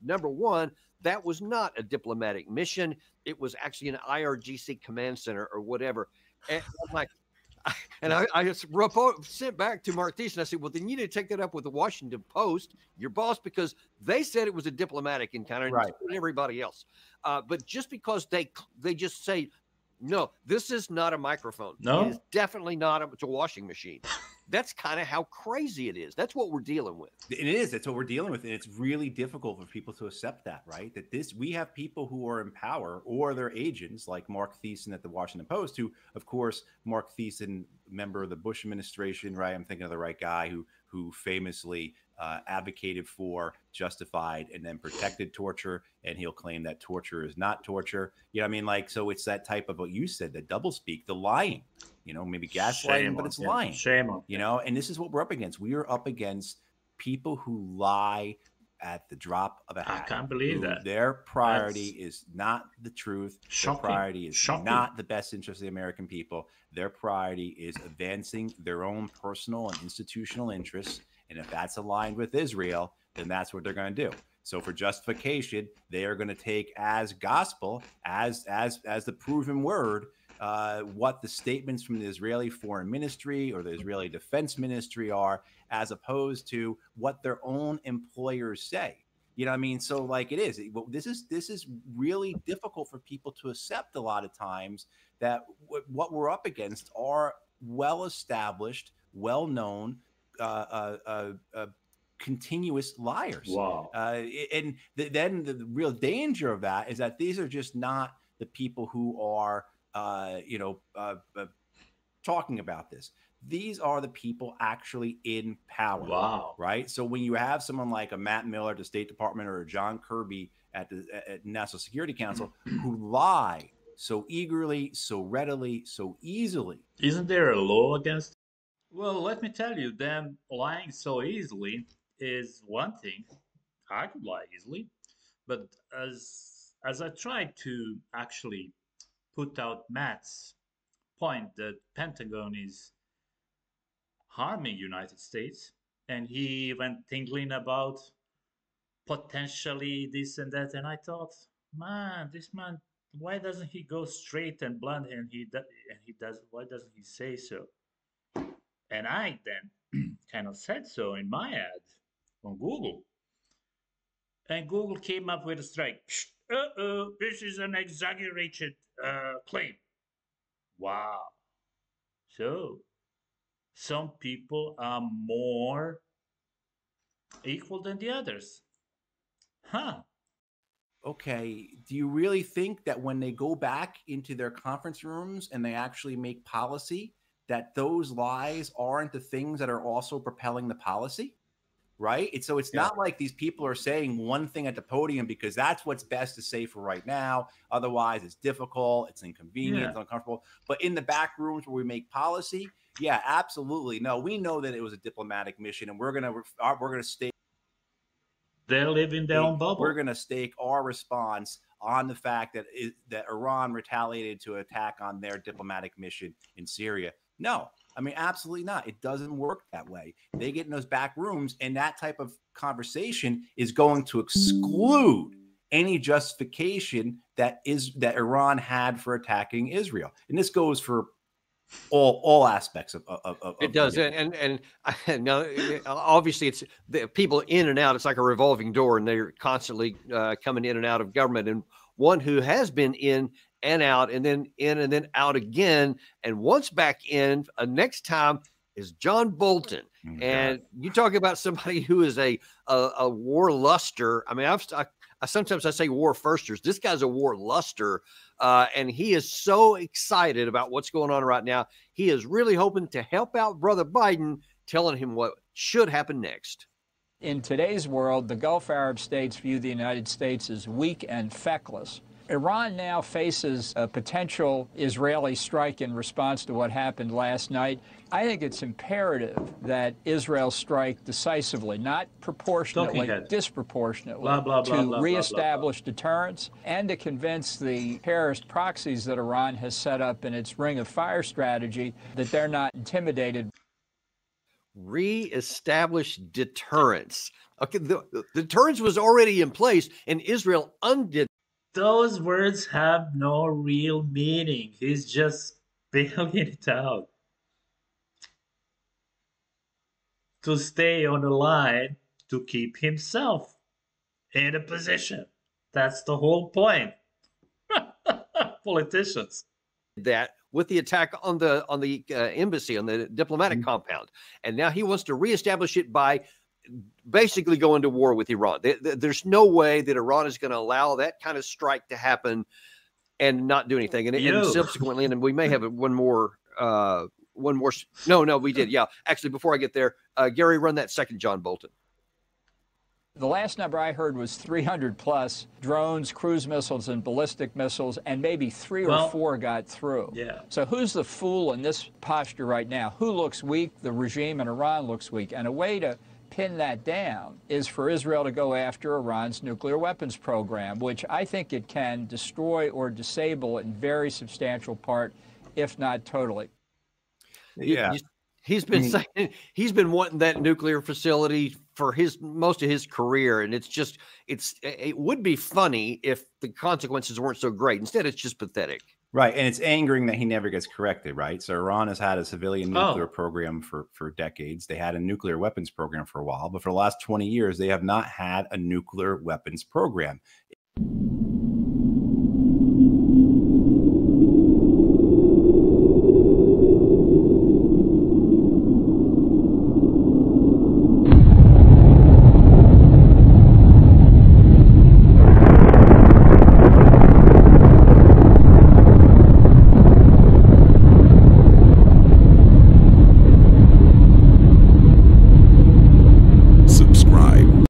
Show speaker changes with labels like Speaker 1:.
Speaker 1: Number one, that was not a diplomatic mission. It was actually an IRGC command center or whatever. And I'm like, I just sent back to Mark Thiessen. I said, well, then you need to take that up with the Washington Post, your boss, because they said it was a diplomatic encounter, and everybody else. But just because they just say, no, this is not a microphone.
Speaker 2: No,
Speaker 1: it is definitely not. It's a washing machine. That's kind of how crazy it is. That's what we're dealing with.
Speaker 3: It is. That's what we're dealing with. And it's really difficult for people to accept that, right? That we have people who are in power or their agents, like Mark Thiessen at the Washington Post, who, of course, Mark Thiessen, member of the Bush administration, right? I'm thinking of the right guy who famously advocated for, justified, and then protected torture. And he'll claim that torture is not torture. You know what I mean? Like, so it's that type of what you said, the doublespeak, the lying, maybe gaslighting, but it's lying.
Speaker 2: Shame on
Speaker 3: and this is what we're up against. We are up against people who lie at the drop of a hat.
Speaker 2: I can't believe that.
Speaker 3: Their priority is not the truth.
Speaker 2: Shocking.
Speaker 3: Their priority is not the best interest of the American people. Their priority is advancing their own personal and institutional interests. And if that's aligned with Israel, then that's what they're going to do. So for justification, they are going to take as gospel, as the proven word, what the statements from the Israeli Foreign Ministry or the Israeli Defense Ministry are, as opposed to what their own employers say. You know what I mean? So like it is. This is really difficult for people to accept a lot of times, that what we're up against are well-established, well-known, continuous liars.
Speaker 2: Wow.
Speaker 3: And then the real danger of that is that these are just not the people who are talking about this. These are the people actually in power.
Speaker 2: Wow.
Speaker 3: Right. So when you have someone like a Matt Miller at the State Department or a John Kirby at the National Security Council who lie so eagerly, so readily, so easily.
Speaker 2: Isn't there a law against? Well, let me tell you, them lying so easily is one thing. I could lie easily, but as I tried to actually put out Matt's point that Pentagon is harming United States, and he went tingling about potentially this and that, and I thought, man, this man, why doesn't he go straight and blunt, and he does, why doesn't he say so? And I then kind of said so in my ad on Google, and Google came up with a strike. This is an exaggerated claim. Wow. So some people are more equal than the others. Huh.
Speaker 3: Okay. Do you really think that when they go back into their conference rooms and they actually make policy, that those lies aren't the things that are also propelling the policy? Right. So it's not like these people are saying one thing at the podium because that's what's best to say for right now. Otherwise, it's difficult, it's inconvenient, it's uncomfortable. But in the back rooms where we make policy, yeah, absolutely. No, we know that it was a diplomatic mission, and we're gonna stake.
Speaker 2: They live in their own bubble.
Speaker 3: We're gonna stake our response on the fact that Iran retaliated to attack on their diplomatic mission in Syria. No. I mean, absolutely not. It doesn't work that way. They get in those back rooms, and that type of conversation is going to exclude any justification that Iran had for attacking Israel. And this goes for all aspects of
Speaker 1: it does. And now, obviously, it's the people in and out. It's like a revolving door, and they're constantly coming in and out of government. And one who has been in and out, and then in and then out again, and once back in next time is John Bolton. And you talk about somebody who is a war luster. I mean, I sometimes I say war firsters. This guy's a war luster, and he is so excited about what's going on right now. He is really hoping to help out Brother Biden, telling him what should happen next.
Speaker 4: In today's world, the Gulf Arab states view the United States as weak and feckless. Iran now faces a potential Israeli strike in response to what happened last night. I think it's imperative that Israel strike decisively, not proportionately, disproportionately, to reestablish deterrence and to convince the terrorist proxies that Iran has set up in its Ring of Fire strategy that they're not intimidated.
Speaker 1: Reestablish deterrence. Okay, the deterrence was already in place, and Israel undid.
Speaker 2: Those words have no real meaning. He's just spelling it out to stay on the line, to keep himself in a position. That's the whole point. Politicians.
Speaker 1: That with the attack on the embassy, on the diplomatic compound, and now he wants to reestablish it by basically going to war with Iran. There's no way that Iran is going to allow that kind of strike to happen and not do anything. And subsequently, and we may have one more. No, we did. Yeah, actually, before I get there, Gary, run that second John Bolton.
Speaker 4: The last number I heard was 300 plus drones, cruise missiles, and ballistic missiles, and maybe 3 or 4 got through.
Speaker 2: Yeah.
Speaker 4: So who's the fool in this posture right now? Who looks weak? The regime in Iran looks weak. And a way to pin that down is for Israel to go after Iran's nuclear weapons program, which I think it can destroy or disable in very substantial part, if not totally.
Speaker 3: Yeah.
Speaker 1: He's been saying he's been wanting that nuclear facility for most of his career, and it would be funny if the consequences weren't so great. Instead, it's just pathetic.
Speaker 3: Right, and it's angering that he never gets corrected, right? So Iran has had a civilian nuclear program for decades. They had a nuclear weapons program for a while, but for the last 20 years, they have not had a nuclear weapons program.